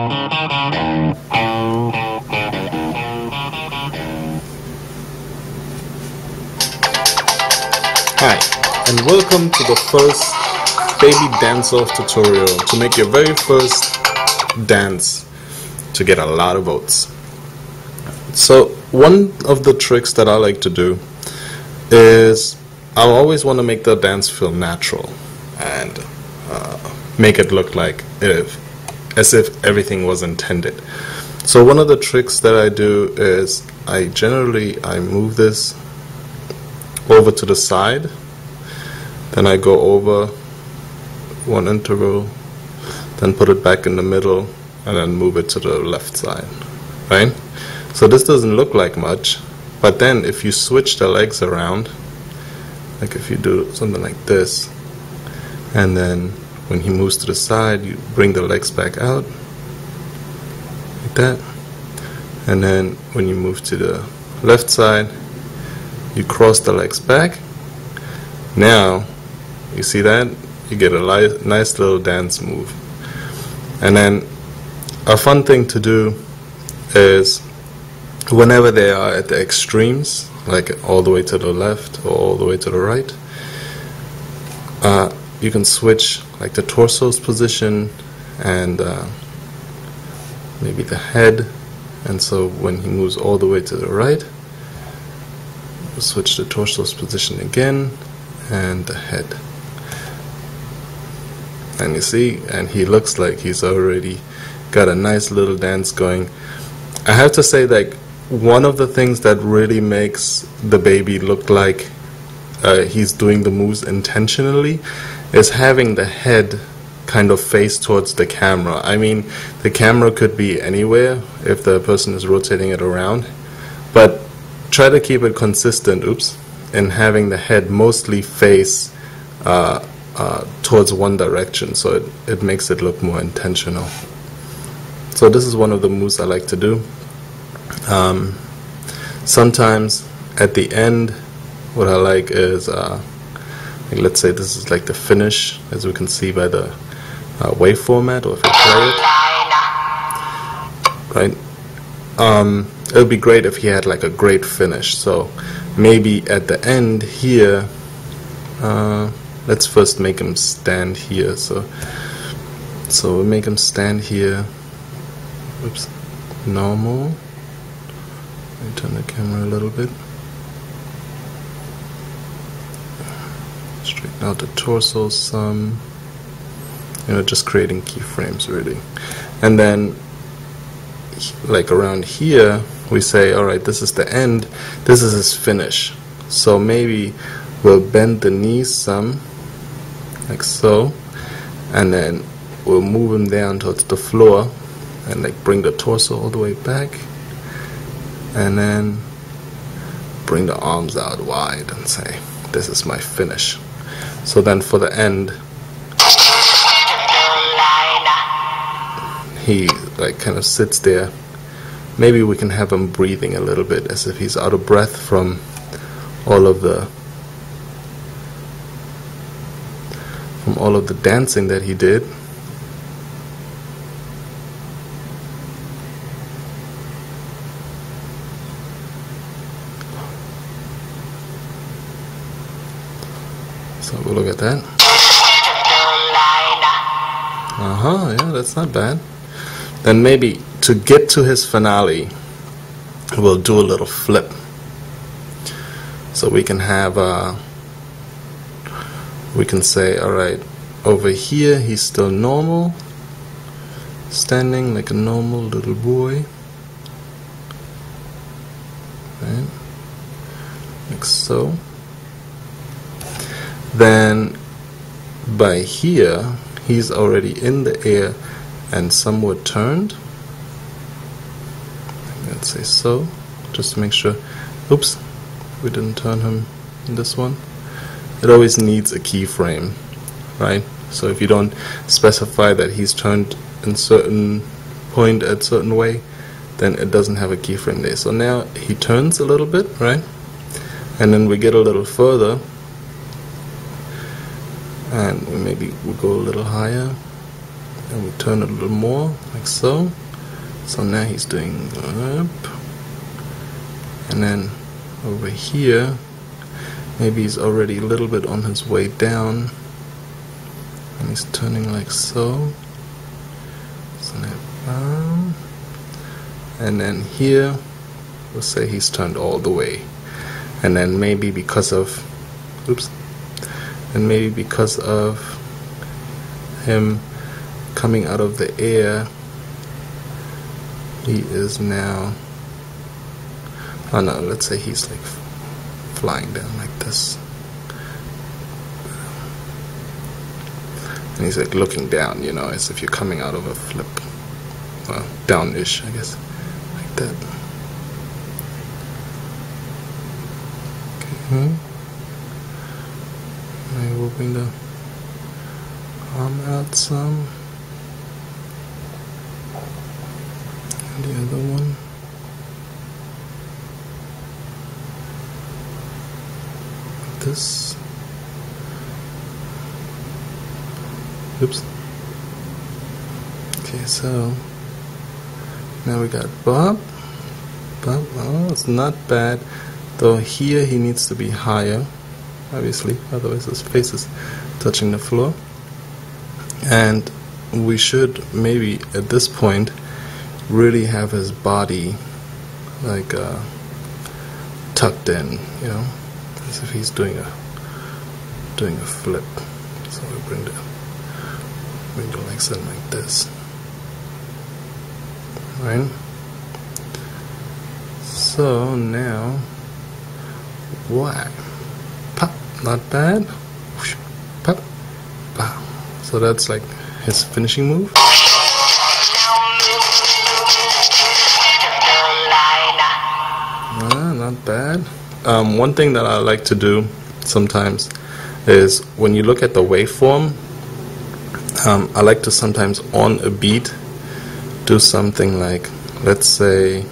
Hi, and welcome to the first baby dance-off tutorial to make your very first dance to get a lot of votes. So one of the tricks that I like to do is I always want to make the dance feel natural and make it look like as if everything was intended. So one of the tricks that I do is I move this over to the side, then I go over one interval, then put it back in the middle, and then move it to the left side, right? So this doesn't look like much, but then if you switch the legs around, like if you do something like this, and then when he moves to the side, you bring the legs back out, like that, and then when you move to the left side, you cross the legs back. Now, you see that? You get a nice little dance move. And then a fun thing to do is whenever they are at the extremes, like all the way to the left or all the way to the right, you can switch like the torso's position and maybe the head. And so when he moves all the way to the right, we'll switch the torso's position again and the head. And you see, and he looks like he's already got a nice little dance going. I have to say that one of the things that really makes the baby look like he's doing the moves intentionally is having the head kind of face towards the camera. I mean, the camera could be anywhere if the person is rotating it around, but try to keep it consistent, and having the head mostly face towards one direction, so it makes it look more intentional. So this is one of the moves I like to do. Sometimes at the end, what I like is, like let's say this is like the finish, as we can see by the wave format, or if I play it, right? It would be great if he had like a great finish. So maybe at the end here, let's first make him stand here. So we'll make him stand here. Oops, normal. Let me turn the camera a little bit. Straighten out the torso some. Just creating keyframes really. And then like around here, we say, alright, this is the end, this is his finish. So maybe we'll bend the knees some, like so, and then we'll move him down towards the floor, and like bring the torso all the way back, and then bring the arms out wide and say, this is my finish. So then for the end, he like kind of sits there. Maybe we can have him breathing a little bit as if he's out of breath from all of the dancing that he did. So we'll look at that. Yeah, that's not bad. Then maybe to get to his finale, we'll do a little flip. So we can have, we can say, alright, over here he's still normal, standing like a normal little boy, right? Like so. Then by here, he's already in the air and somewhat turned. Let's say so, just to make sure. Oops, we didn't turn him in this one. It always needs a keyframe, right? So if you don't specify that he's turned in certain point at certain way, then it doesn't have a keyframe there. So now he turns a little bit, right? And then we get a little further, and maybe we'll go a little higher, and we turn it a little more, like so. So now he's doing up, and then over here, maybe he's already a little bit on his way down, and he's turning like so. So now down, and then here, we'll say he's turned all the way, and then maybe because of, oops, and maybe because of him coming out of the air, he is now, oh no, let's say he's like flying down like this, and he's like looking down, you know, as if you're coming out of a flip, well, down-ish, I guess, like that. Okay. Now we'll bring the arm out some. And the other one. Like this. Oops. Okay, so now we got Bob. Bob, oh, it's not bad. Though here he needs to be higher, obviously, otherwise his face is touching the floor. And we should maybe at this point really have his body like tucked in, you know, as if he's doing a flip. So we bring the legs in like this. Right? So now, whack, pop, not bad, whoosh, pop, pow. So that's like his finishing move. Not bad. One thing that I like to do sometimes is when you look at the waveform, I like to sometimes on a beat do something like, let's say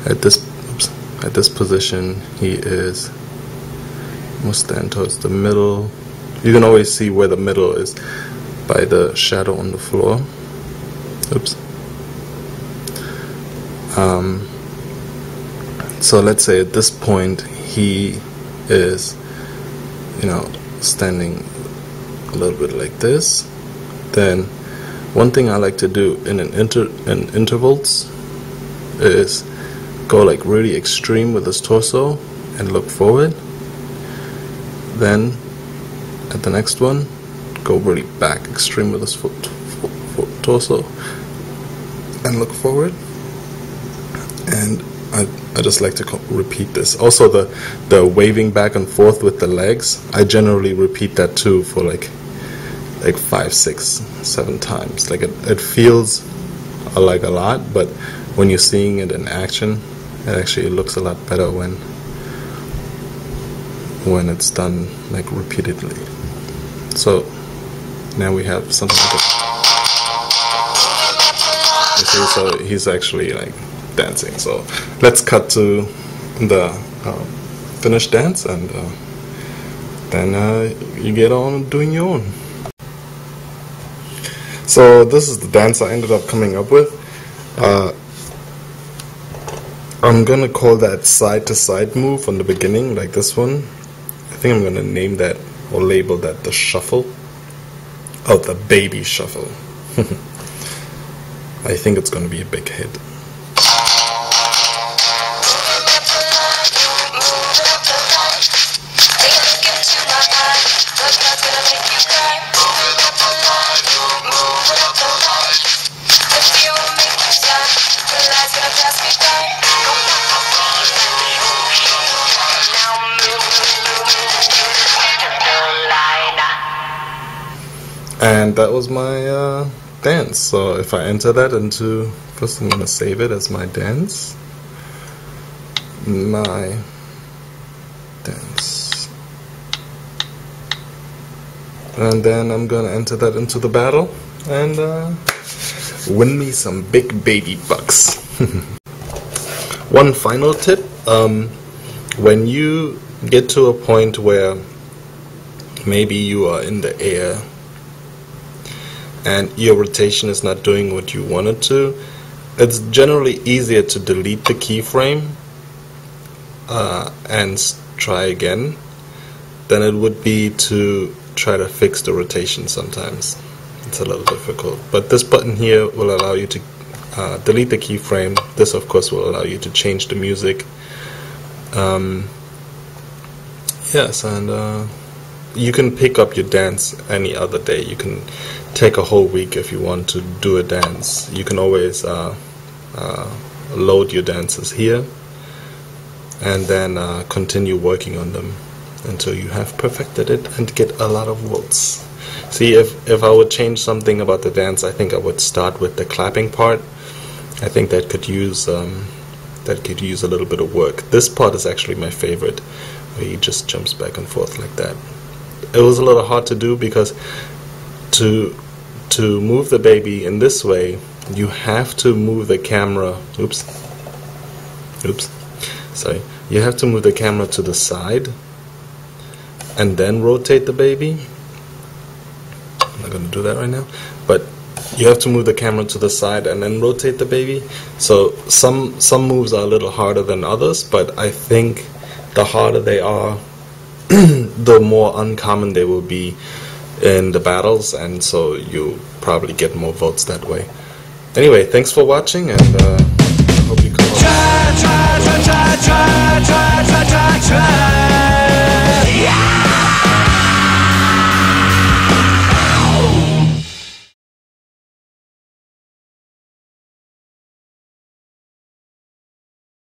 at this position he is, we'll stand towards the middle. You can always see where the middle is by the shadow on the floor. Oops. So let's say at this point he is, you know, standing a little bit like this. Then one thing I like to do in intervals is go like really extreme with his torso and look forward. Then at the next one, go really back extreme with his torso and look forward. And I just like to repeat this. Also the waving back and forth with the legs, I generally repeat that too for like 5, 6, 7 times. Like it feels like a lot, but when you're seeing it in action, it looks a lot better when it's done like repeatedly. So now we have something like this. You see, so he's actually like dancing. So let's cut to the finished dance, and then you get on doing your own. So this is the dance I ended up coming up with. I'm gonna call that side to side move on the beginning, like this one. I think I'm gonna name that or label that the shuffle. Oh, the baby shuffle. I think it's gonna be a big hit. And that was my dance. So if I enter that into, first I'm going to save it as my dance. My dance. And then I'm going to enter that into the battle and win me some big baby bucks. One final tip, when you get to a point where maybe you are in the air and your rotation is not doing what you want it to, it's generally easier to delete the keyframe and try again than it would be to try to fix the rotation sometimes. It's a little difficult. But this button here will allow you to delete the keyframe. This of course will allow you to change the music. Yes, and you can pick up your dance any other day. You can take a whole week if you want to do a dance. You can always load your dances here and then continue working on them until you have perfected it and get a lot of votes. See, if I would change something about the dance, I think I would start with the clapping part. I think that could use a little bit of work. This part is actually my favorite, where he just jumps back and forth like that. It was a little hard to do because to move the baby in this way, you have to move the camera. Sorry. You have to move the camera to the side and then rotate the baby. I'm not going to do that right now, but you have to move the camera to the side and then rotate the baby. So some moves are a little harder than others, but I think the harder they are, the more uncommon they will be in the battles, and so you probably get more votes that way. Anyway, thanks for watching, and I hope you come on.